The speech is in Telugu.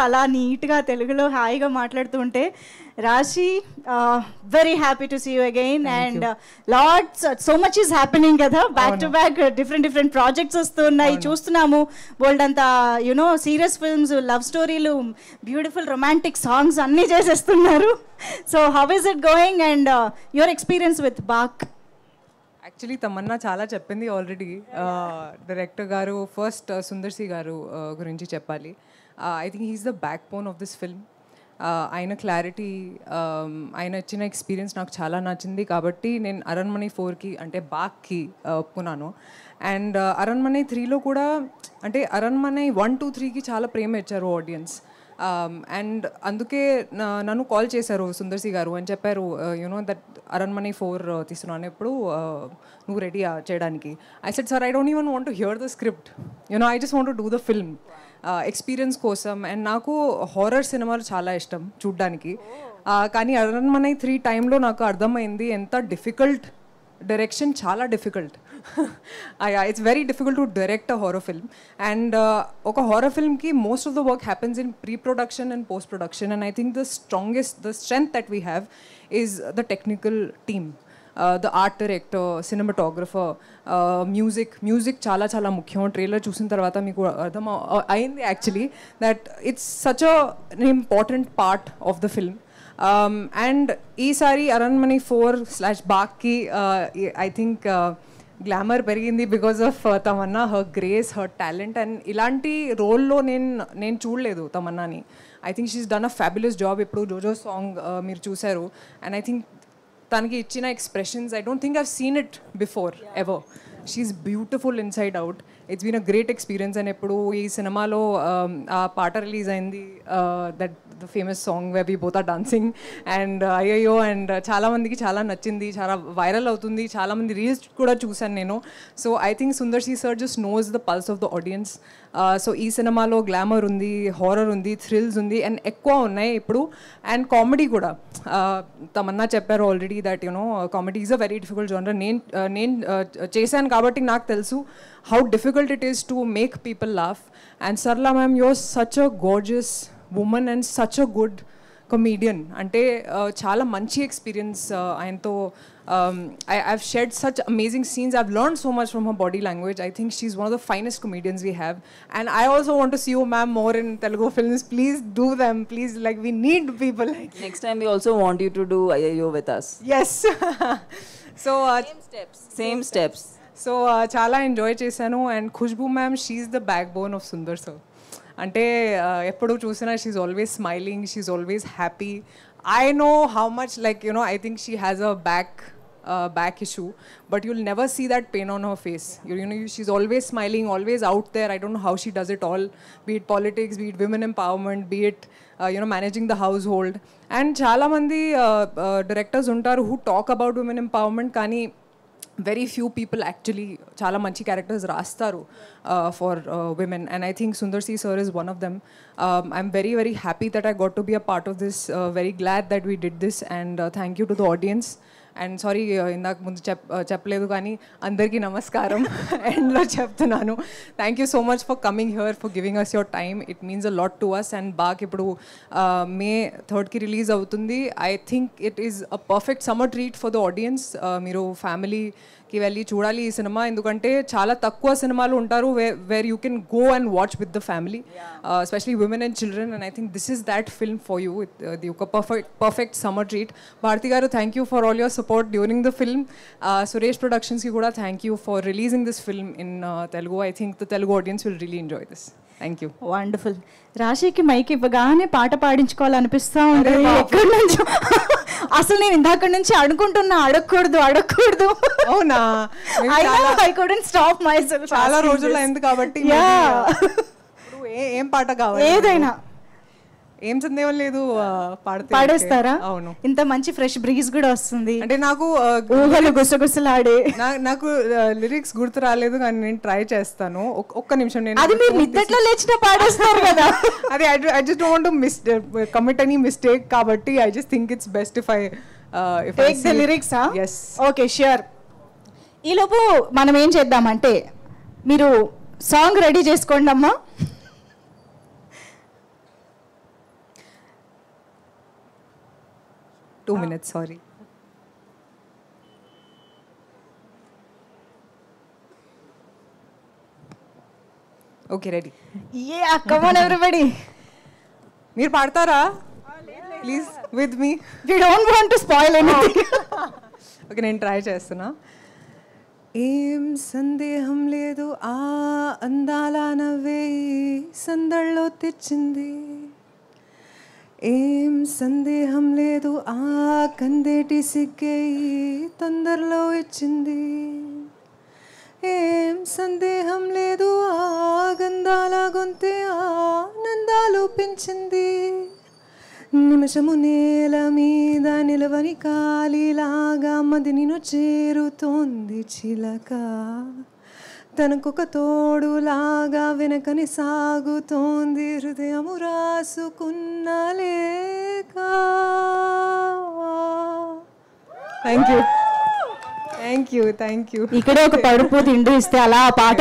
అలా నీట్గా తెలుగులో హాయిగా మాట్లాడుతూ ఉంటే Raashi very happy to see you again and lots so much is happening కదా back to back different projects వస్తున్నాయి చూస్తున్నాము బోల్డ్ అంతా యునో సీరియస్ ఫిల్మ్స్ లవ్ స్టోరీలు బ్యూటిఫుల్ రొమాంటిక్ సాంగ్స్ అన్నీ చేసేస్తున్నారు so how is it going and your experience with Baak actually Tamannaah చాలా చెప్పింది ఆల్రెడీ డైరెక్టర్ గారు ఫస్ట్ సుందర్ సి గారు గురించి చెప్పాలి I think he's the backbone of this film ఆయన క్లారిటీ ఆయన ఇచ్చిన ఎక్స్పీరియన్స్ నాకు చాలా నచ్చింది కాబట్టి నేను అరణ్మణి 4కి అంటే బాక్కి ఒప్పుకున్నాను అండ్ అరణ్మణి 3లో కూడా అంటే అరణ్మణి 1, 2, 3కి చాలా ప్రేమ ఇచ్చారు ఆడియన్స్ అండ్ అందుకే నన్ను కాల్ చేశారు సుందర్ సి గారు అని చెప్పారు యూనో దట్ అరణ్మణి 4 తీస్తున్నాను ఎప్పుడు నువ్వు రెడీ చేయడానికి I said sir I don't even want to hear the script you know I just want to do the film experience కోసం అండ్ నాకు హారర్ సినిమాలు చాలా ఇష్టం చూడ్డానికి కానీ అరణ్మణి 3 టైంలో నాకు అర్థమైంది ఎంత డిఫికల్ట్ డైరెక్షన్ చాలా difficult it's very difficult to direct a horror film and ఒక హారర్ ఫిల్మ్కి most of the work happens in pre production and post production and I think the strength that we have is the technical team the art director cinematographer music చాలా చాలా ముఖ్యం ట్రైలర్ చూసిన తర్వాత మీకు అర్థం అయింది actually that it's such an important part of the film and ఈసారి అరణ్మణి 4/బాక్కి ఐ థింక్ గ్లామర్ పెరిగింది because of Tamannaah her grace her talent and ఇలాంటి రోల్లో నేను చూడలేదు తమన్నాని I think she's done a fabulous job ఇప్పుడు జోజో సాంగ్ మీరు చూశారు అండ్ ఐ థింక్ తనకి ఇచ్చిన expressions I don't think I've seen it before ever she's beautiful inside out it's been a great experience and ఎప్పుడు ఈ సినిమాలో ఆ పాట రిలీజ్ అయింది that the famous song where we both are dancing and అయ్యో అండ్ చాలామందికి చాలా నచ్చింది చాలా వైరల్ అవుతుంది చాలామంది రీల్స్ కూడా చూశాను నేను so I think Sundar C sir just knows the pulse of the audience so ఈ సినిమాలో గ్లామర్ ఉంది హారర్ ఉంది థ్రిల్స్ ఉంది అండ్ ఎక్కువ ఉన్నాయి ఇప్పుడు అండ్ కామెడీ కూడా తమన్నా చెప్పారు already that you know comedy is a very difficult genre నేను చేశాను కాబట్టి నాకు తెలుసు how difficult it is to make people laugh and Sarla ma'am your such a gorgeous woman and such a good comedian అంటే చాలా మంచి ఎక్స్పీరియన్స్ ఆయనతో I've shared such amazing scenes. I've learned so much from her body language. I think she's one of the finest comedians we have. And I also want to see you, ma'am, more in Telugu films. Please do them. Please, like, we need people like you. Next time we also want you to do IIO with us. Yes. So Same steps. So chala enjoy chesanu and Khushbu ma'am, she's the backbone of Sundar sir. అంటే ఎప్పుడు చూసినా she's always smiling she's always happy I know how much like you know I think she has a back issue, but you'll never see that pain on her face. You know, she's always smiling, always out there. I don't know how she does it all, be it politics, be it women empowerment, be it managing the household. And chala mandi directors untaru who talk about women empowerment, kani very few people actually chala manchi characters rastaru for women, and I think Sundar C sir is one of them. I'm very very happy that I got to be a part of this, very glad that we did this, and thank you to the audience. And sorry, ఇందాక ముందు చెప్పలేదు కానీ అందరికీ నమస్కారం ఎండ్లో చెప్తున్నాను. Thank you so much for coming here, for giving us your time. It means a lot to us. And బాగా ఇప్పుడు May 3rd రిలీజ్ అవుతుంది. I think it is a perfect summer treat for the audience. మీరు ఫ్యామిలీకి వెళ్ళి చూడాలి ఈ సినిమా, ఎందుకంటే చాలా తక్కువ సినిమాలు ఉంటారు where you can go and watch with the family, especially women and children. And I think this is that film for you, the ఒక పర్ఫెక్ట్ సమ్మర్ ట్రీట్. భారతి గారు, thank you for all your support during the film. Suresh Productions ki kuda thank you for releasing this film in Telugu. I think the Telugu audience will really enjoy this. Thank you. Wonderful. రాశికి మైక్ ఇవ్వగానే పాట పాడించుకోవాలనిపిస్తా ఉంటుంది. ఎక్కడి నుంచో అసలు నేను ఇందాక నుంచి అడుగుంటున్నా, అడగకూడదు. అవునా? I couldn't stop myself. చాలా రోజులు అయింది కాబట్టి ఏం పాట కావాలి? ఏదైనా. ఏం సందేహం లేదు, పాడేస్తారా? అవును. ఇంత మంచి ఫ్రెష్ బ్రీజ్ కూడా వస్తుంది. అంటే నాకు ఊహలు గుసగుసలాడే, నాకు లిరిక్స్ గుర్తు రాలేదు, కానీ నేను ట్రై చేస్తాను. ఒక్క నిమిషం. నేను అది మీరు నిద్దట్లో లేచినా పాడేస్తారు కదా. అదే I just don't want to commit any mistake, కాబట్టి I just think it's best if I take the lyrics. yes, okay, sure. ఈలోపు మనం ఏం చేద్దామంటే, మీరు సాంగ్ రెడీ చేసుకోండి అమ్మా. 2 minutes, sorry. Okay, ready. Yeah, come on everybody. మీరు పాడతారా please with me? We don't want to spoil anything. Okay, నేను ట్రై చేస్తున్నా. ఏం సందేహం లేదు ఆ అందాల నవ్వే సందళ్ళలో తెచ్చింది. ఏం సందేహం లేదు ఆ కందేటి సిగ్గే తొందరలో ఇచ్చింది. ఏం సందేహం లేదు ఆ గంధాల గొంతే ఆనందాలు పెంచింది. నిమిషము నేల మీద నిలవని కాలిలాగా మది నిన్ను చేరుతోంది చిలక. తనకొక తోడులాగా వెనకని సాగుతోంది హృదయము రాసుకున్న లేక. Thank you. ఇక్కడే ఒక పడుపు తిండి ఇస్తే అలా ఆ పాట